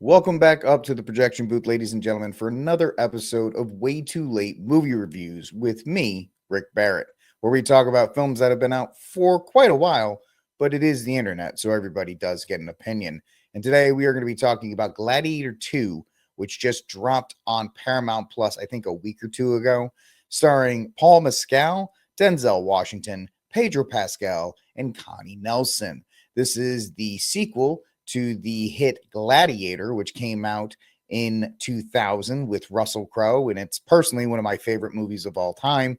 Welcome back up to the projection booth, ladies and gentlemen, for another episode of Way Too Late Movie Reviews with me, Rick Barrett, where we talk about films that have been out for quite a while, but it is the internet, so everybody does get an opinion. And today we are going to be talking about Gladiator II, which just dropped on Paramount Plus, I think a week or two ago, starring Paul Mescal, Denzel Washington, Pedro Pascal, and Connie Nielsen. This is the sequel to the hit Gladiator, which came out in 2000 with Russell Crowe, and it's personally one of my favorite movies of all time.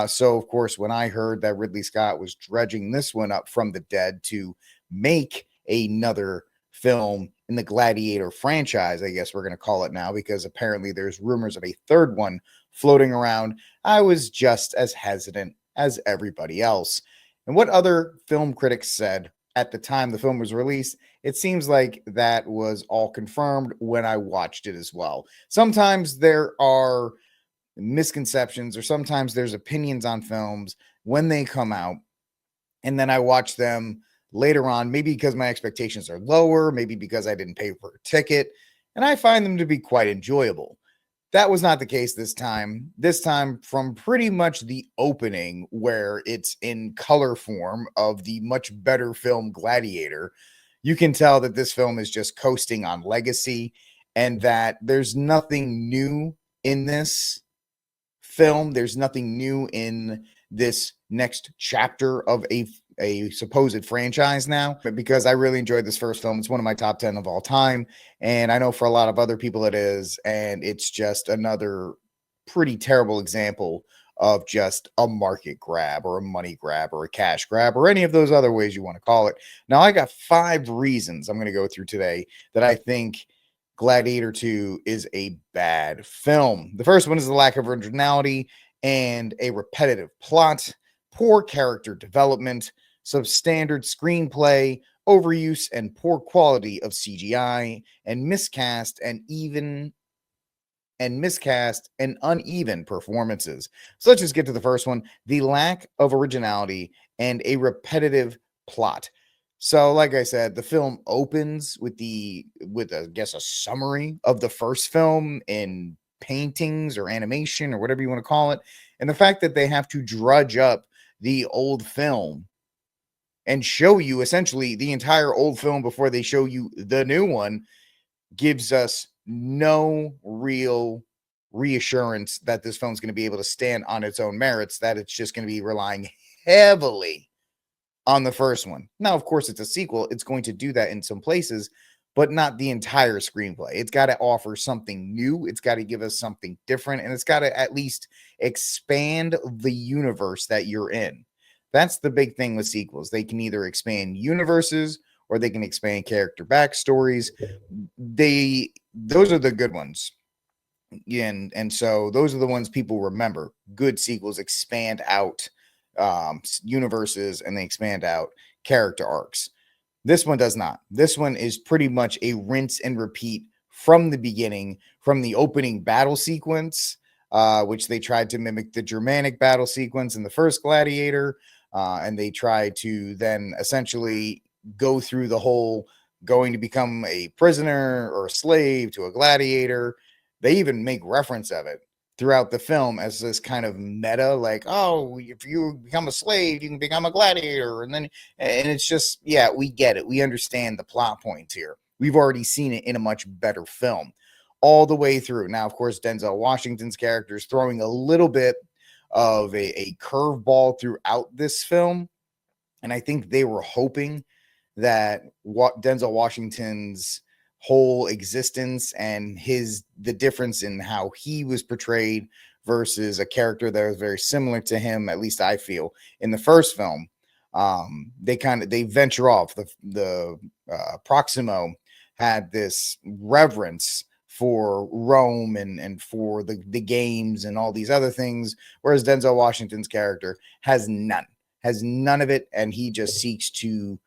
So, of course, when I heard that Ridley Scott was dredging this one up from the dead to make another film in the Gladiator franchise, I guess we're going to call it now, because apparently there's rumors of a third one floating around, I was just as hesitant as everybody else. And what other film critics said at the time the film was released, it seems like that was all confirmed when I watched it as well. Sometimes there are misconceptions, or sometimes there's opinions on films when they come out, and then I watch them later on, maybe because my expectations are lower, maybe because I didn't pay for a ticket, and I find them to be quite enjoyable. That was not the case this time. This time, from pretty much the opening, where it's in color form of the much better film Gladiator, you can tell that this film is just coasting on legacy and that there's nothing new in this film. There's nothing new in this next chapter of a supposed franchise now, but because I really enjoyed this first film, it's one of my top 10 of all time. And I know for a lot of other people it is. And it's just another pretty terrible example of just a market grab or a money grab or a cash grab or any of those other ways you want to call it. Now, I got 5 reasons I'm going to go through today that I think Gladiator II is a bad film. The first one is the lack of originality and a repetitive plot, poor character development, substandard screenplay, overuse and poor quality of CGI, and miscast and uneven performances. So let's just get to the first one: the lack of originality and a repetitive plot. So, like I said, the film opens with I guess a summary of the first film in paintings or animation or whatever you want to call it. And the fact that they have to drudge up the old film and show you essentially the entire old film before they show you the new one gives us no real reassurance that this film's going to be able to stand on its own merits, that it's just going to be relying heavily on the first one. Now, of course, it's a sequel. It's going to do that in some places, but not the entire screenplay. It's got to offer something new. It's got to give us something different, and it's got to at least expand the universe that you're in. That's the big thing with sequels. They can either expand universes or they can expand character backstories. Those are the good ones. And so those are the ones people remember. Good sequels expand out universes and they expand out character arcs. This one does not. This one is pretty much a rinse and repeat from the beginning, from the opening battle sequence, which they tried to mimic the Germanic battle sequence in the first Gladiator. And they tried to then essentially go through the whole going to become a prisoner or a slave to a gladiator. They even make reference of it throughout the film as this kind of meta, like, oh, if you become a slave, you can become a gladiator. And it's just, yeah, we get it. We understand the plot points here. We've already seen it in a much better film all the way through. Now, of course, Denzel Washington's character is throwing a little bit of a curveball throughout this film. And I think they were hoping that Denzel Washington's whole existence and the difference in how he was portrayed versus a character that was very similar to him, at least I feel, in the first film. They venture off. The Proximo had this reverence for Rome and for the games and all these other things, whereas Denzel Washington's character has none of it, and he just seeks to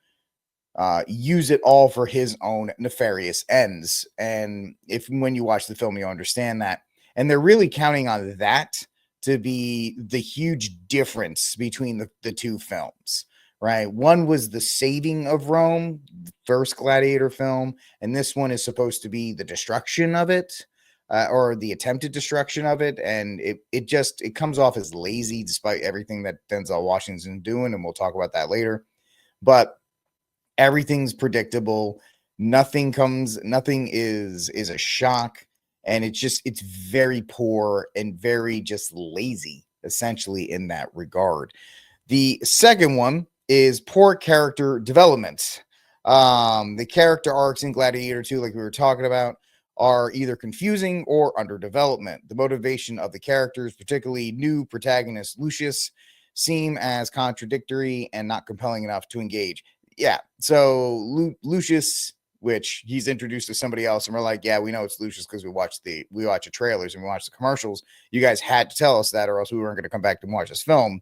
use it all for his own nefarious ends. And when you watch the film, you understand that. And they're really counting on that to be the huge difference between the two films, right? One was the saving of Rome, the first Gladiator film, and this one is supposed to be the destruction of it, or the attempted destruction of it. And it comes off as lazy, despite everything that Denzel Washington's doing, and we'll talk about that later. But everything's predictable. Nothing is a shock, and it's very poor and very just lazy, essentially, in that regard. The second one is poor character development. The character arcs in Gladiator 2, like we were talking about, are either confusing or under development. The motivation of the characters, particularly new protagonist Lucius, seem as contradictory and not compelling enough to engage. Yeah, so Lucius, which he's introduced to somebody else, and we're like, yeah, we know it's Lucius because we watch the trailers and we watch the commercials. You guys had to tell us that, or else we weren't going to come back to watch this film.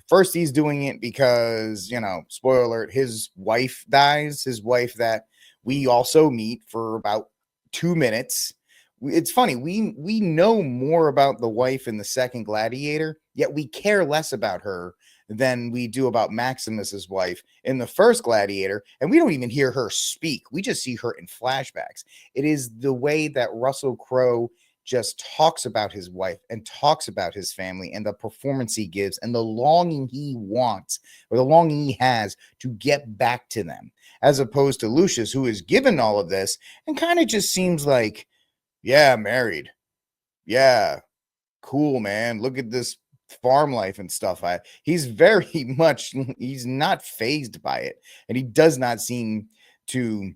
First, he's doing it because, spoiler alert, his wife dies. His wife that we also meet for about 2 minutes. It's funny, we know more about the wife in the second Gladiator, yet we care less about her than we do about Maximus's wife in the first Gladiator, and we don't even hear her speak. We just see her in flashbacks. It is the way that Russell Crowe just talks about his wife and talks about his family and the performance he gives and the longing he wants, or the longing he has to get back to them, as opposed to Lucius, who is given all of this and kind of just seems like, yeah, married. Yeah, cool, man. Look at this farm life and stuff. He's very much, he's not fazed by it. And he does not seem to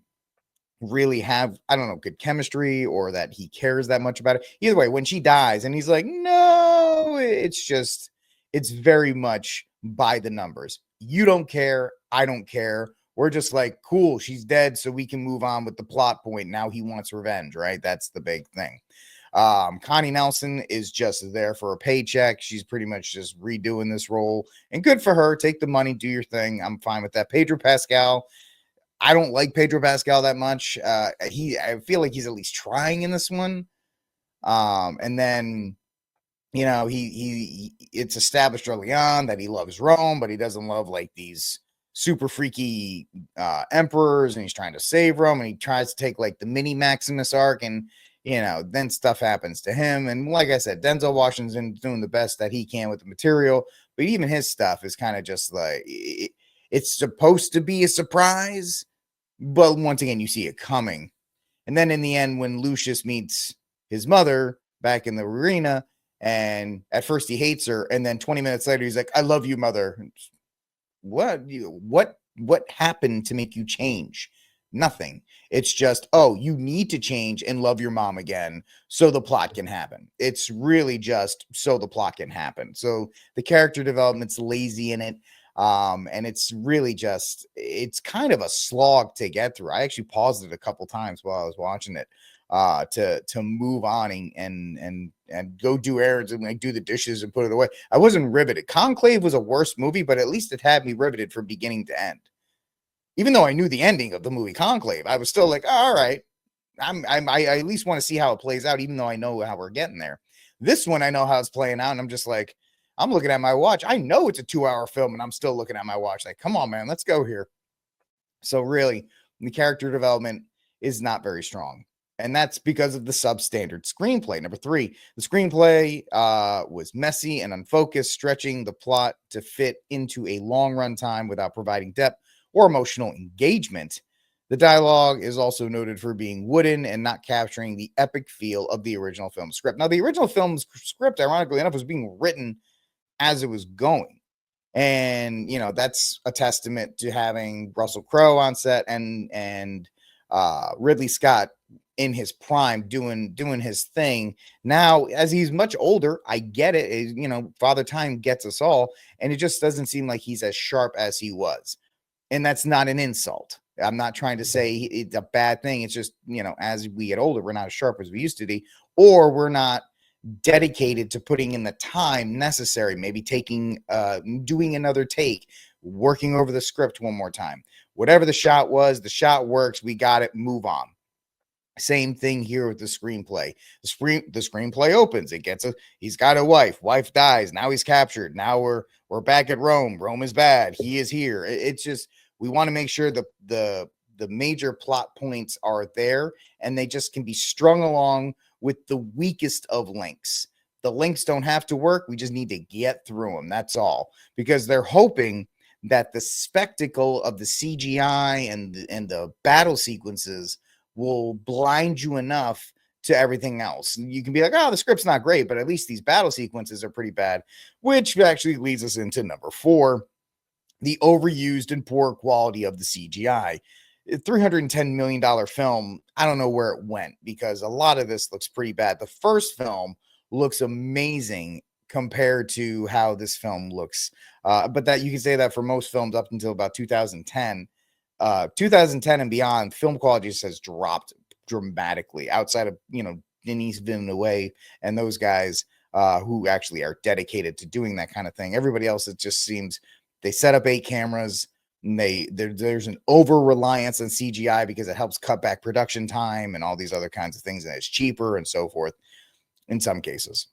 really have, I don't know, good chemistry, or that he cares that much about it. Either way, when she dies and he's like, no, it's very much by the numbers. You don't care. I don't care. We're just like, cool, she's dead, so we can move on with the plot point. Now he wants revenge, right? That's the big thing. Connie Nielsen is just there for a paycheck. She's pretty much just redoing this role, and good for her. Take the money, do your thing. I'm fine with that. Pedro Pascal, I don't like Pedro Pascal that much. I feel like he's at least trying in this one. And then, it's established early on that he loves Rome, but he doesn't love like these super freaky emperors, and he's trying to save Rome, and he tries to take like the mini Maximus arc, and then stuff happens to him. And like I said, Denzel Washington's doing the best that he can with the material, but even his stuff is kind of just like it's supposed to be a surprise, but once again, you see it coming. And then in the end, when Lucius meets his mother back in the arena, and at first he hates her, and then 20 minutes later, he's like, I love you, mother. What happened to make you change? Nothing. It's just, oh, you need to change and love your mom again so the plot can happen. It's really just so the plot can happen. So the character development's lazy in it. And it's really just, it's kind of a slog to get through. I actually paused it a couple times while I was watching it, to move on and go do errands and like do the dishes and put it away. I wasn't riveted. Conclave was a worse movie, but at least it had me riveted from beginning to end. Even though I knew the ending of the movie Conclave, I was still like, oh, all right, I at least want to see how it plays out, even though I know how we're getting there. This one, I know how it's playing out, and I'm just like, I'm looking at my watch. I know it's a 2-hour film, and I'm still looking at my watch like, come on, man, let's go here. So really, the character development is not very strong. And that's because of the substandard screenplay. Number 3, the screenplay was messy and unfocused, stretching the plot to fit into a long run time without providing depth or emotional engagement. The dialogue is also noted for being wooden and not capturing the epic feel of the original film script. Now, the original film's script, ironically enough, was being written as it was going. And, that's a testament to having Russell Crowe on set and Ridley Scott in his prime doing his thing. Now, as he's much older, I get it. Father Time gets us all, and it just doesn't seem like he's as sharp as he was. And that's not an insult. I'm not trying to say it's a bad thing. It's just, as we get older, we're not as sharp as we used to be, or we're not dedicated to putting in the time necessary, maybe doing another take, working over the script one more time. Whatever the shot was, the shot works. We got it. Move on. Same thing here with the screenplay. The screenplay opens. He's got a wife. Wife dies. Now he's captured. Now we're back at Rome. Rome is bad. He is here. It's just, we want to make sure the major plot points are there, and they just can be strung along with the weakest of links. The links don't have to work. We just need to get through them. That's all. Because they're hoping that the spectacle of the CGI and the battle sequences will blind you enough to everything else. You can be like, oh, the script's not great, but at least these battle sequences are pretty bad, which actually leads us into number 4, the overused and poor quality of the CGI. $310 million film, I don't know where it went, because a lot of this looks pretty bad. The first film looks amazing compared to how this film looks. But that you can say that for most films up until about 2010. 2010 and beyond, film quality just has dropped dramatically, outside of, Denis Villeneuve and those guys who actually are dedicated to doing that kind of thing. Everybody else, it just seems they set up 8 cameras, and there's an over reliance on CGI because it helps cut back production time and all these other kinds of things, and it's cheaper and so forth in some cases.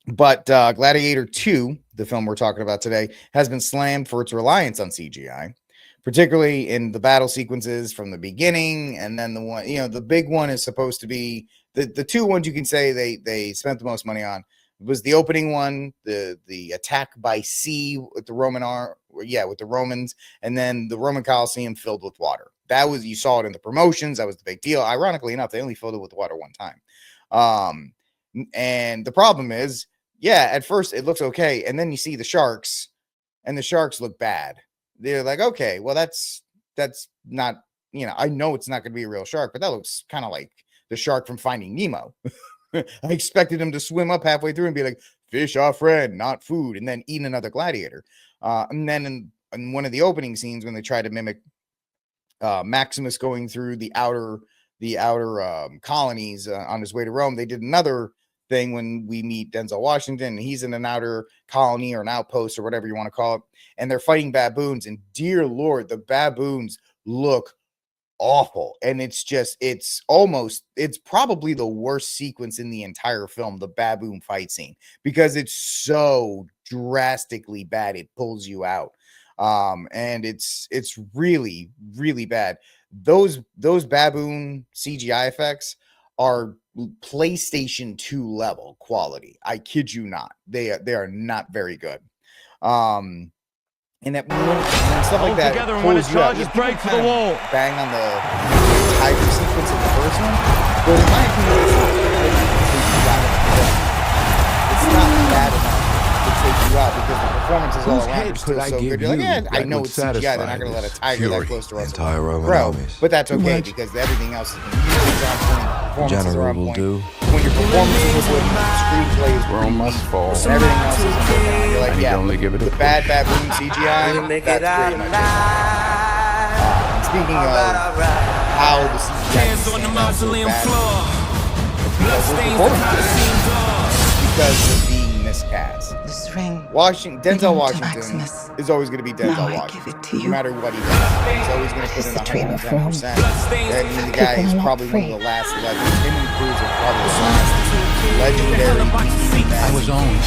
But Gladiator II, the film we're talking about today, has been slammed for its reliance on CGI, particularly in the battle sequences from the beginning. And then the one, the big one is supposed to be the 2 ones you can say they spent the most money on. It was the opening one, the attack by sea with the with the Romans, and then the Roman Colosseum filled with water. That was, you saw it in the promotions. That was the big deal. Ironically enough, they only filled it with water one time. And the problem is, at first it looks okay, and then you see the sharks, and the sharks look bad. They're like, okay, well, that's not, I know it's not going to be a real shark, but that looks kind of like the shark from Finding Nemo. I expected him to swim up halfway through and be like, fish are friend, not food, and then eat another gladiator. And then in one of the opening scenes, when they try to mimic Maximus going through the outer colonies on his way to Rome, they did another thing when we meet Denzel Washington, and he's in an outer colony or an outpost or whatever you want to call it, and they're fighting baboons, and dear Lord, the baboons look awful. And it's probably the worst sequence in the entire film, the baboon fight scene, because it's so drastically bad. It pulls you out. And it's really, really bad. Those baboon CGI effects are PlayStation 2 level quality. I kid you not. They are not very good. And that when stuff like that pulls you out, break for the wall. Bang on the tiger sequence in the first one, but in my opinion, it's not bad enough to take you out, because the performance is all around are still so good. You're like, I know it's CGI. They're not going to let a tiger that close to Russell Crowe, but that's okay, because everything else is on point. Performances are on point. When your performances are good, the screenplay is Rome must fall, and everything else is good. You're like, the bad baboon CGI, that's pretty much it. Speaking of how the CGI is so bad, because of being miscast. Denzel Washington is always going to be Denzel Washington, no matter what he does. He's always going to put in 110%. I mean, the guy is probably one of the last legends. Him and Cruz are probably the last legendary men. I was owned.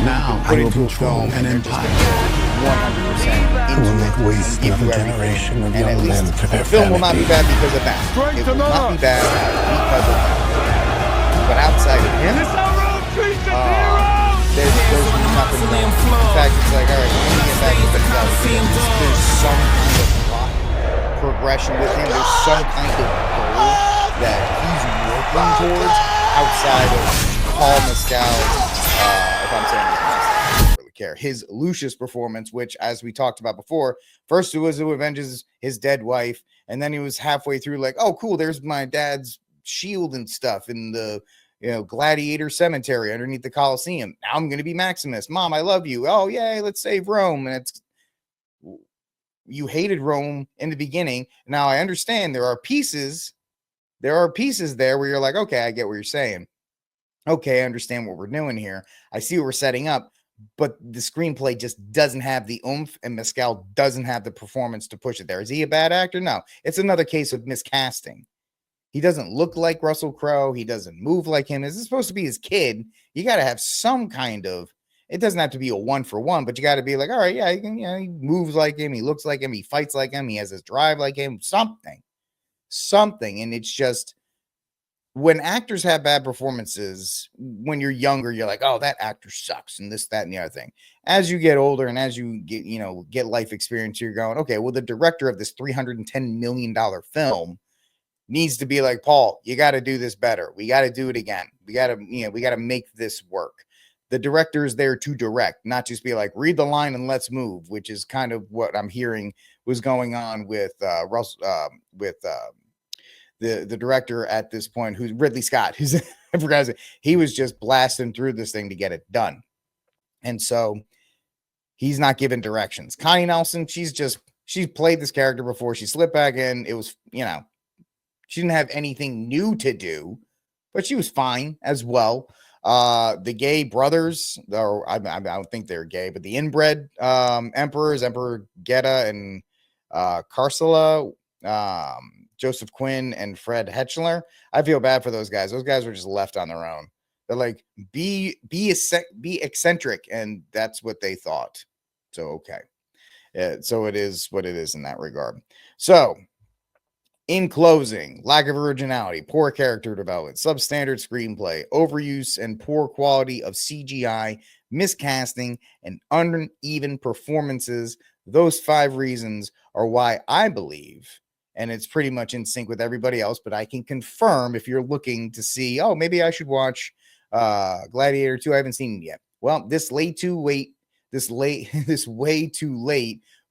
Now I will control an empire. 100% into it and give you everything. And at least the film will not be bad because of that. It will not be bad because of that. But outside of him, there's nothing wrong. In fact, it's like, all right, when we get back to the there's some kind of plot progression with him. There's some kind of goal that he's working towards outside of Paul Mescal. If I'm saying his name, I don't really care. His Lucius performance, which, as we talked about before, first it was who avenges his dead wife, and then he was halfway through like, oh, cool, there's my dad's shield and stuff in the gladiator cemetery underneath the Colosseum. Now I'm going to be Maximus. Mom, I love you. Oh, yay, let's save Rome. And you hated Rome in the beginning. Now I understand there are pieces there where you're like, okay, I get what you're saying. Okay, I understand what we're doing here. I see what we're setting up, but the screenplay just doesn't have the oomph, and Mescal doesn't have the performance to push it there. Is he a bad actor? No. It's another case of miscasting. He doesn't look like Russell Crowe. He doesn't move like him. Is this supposed to be his kid? You got to have some kind of, it doesn't have to be a 1-for-1, but you got to be like, all right, yeah, he moves like him. He looks like him. He fights like him. He has his drive like him, something. And it's just, when actors have bad performances, when you're younger, you're like, oh, that actor sucks, and this, that, and the other thing. As you get older and as you get life experience, you're going, okay, well, the director of this $310 million film needs to be like, Paul, you got to do this better. We got to do it again. We got to make this work. The director is there to direct, not just be like, read the line and let's move, which is kind of what I'm hearing was going on with the director at this point, who's Ridley Scott, who's I forgot his name. He was just blasting through this thing to get it done. And so he's not giving directions. Connie Nielsen, she's played this character before. She slipped back in. It was, she didn't have anything new to do, but she was fine as well. The gay brothers, or I don't think they're gay, but the inbred emperors, Emperor Geta and Carcella, Joseph Quinn and Fred Hetchler. I feel bad for those guys. Those guys were just left on their own. They're like, be eccentric, and that's what they thought. So okay, so it is what it is in that regard. So, in closing, lack of originality, poor character development, substandard screenplay, overuse and poor quality of CGI, miscasting, and uneven performances. Those 5 reasons are why I believe, and it's pretty much in sync with everybody else, but I can confirm if you're looking to see, oh, maybe I should watch Gladiator 2. I haven't seen it yet. Well, this way too late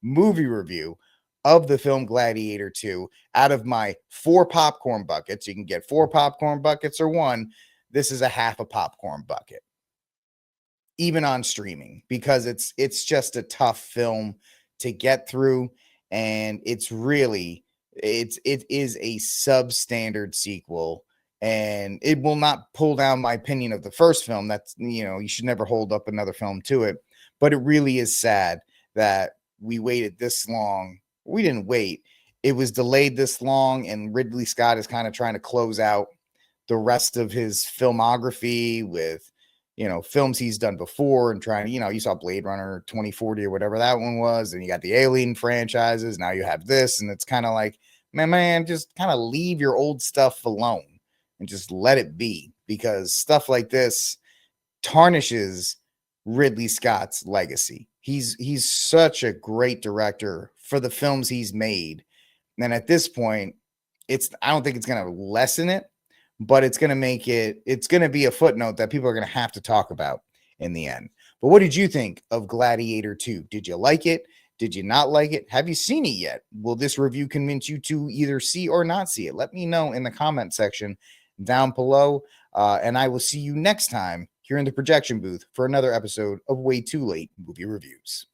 movie review of the film Gladiator 2 out of my 4 popcorn buckets. You can get 4 popcorn buckets or 1. This is a half a popcorn bucket, even on streaming, because it's just a tough film to get through. And it is a substandard sequel, and it will not pull down my opinion of the first film. That's, you should never hold up another film to it, but it really is sad that we waited this long. We didn't wait. It was delayed this long, and Ridley Scott is kind of trying to close out the rest of his filmography with, films he's done before, and trying to, you saw Blade Runner 2040 or whatever that one was, and you got the Alien franchises. Now you have this, and it's kind of like, man, just kind of leave your old stuff alone and just let it be, because stuff like this tarnishes Ridley Scott's legacy. He's such a great director for the films he's made. And at this point, I don't think it's going to lessen it, but it's going to be a footnote that people are going to have to talk about in the end. But what did you think of Gladiator 2? Did you like it? Did you not like it? Have you seen it yet? Will this review convince you to either see or not see it? Let me know in the comment section down below. And I will see you next time here in the projection booth for another episode of Way Too Late Movie Reviews.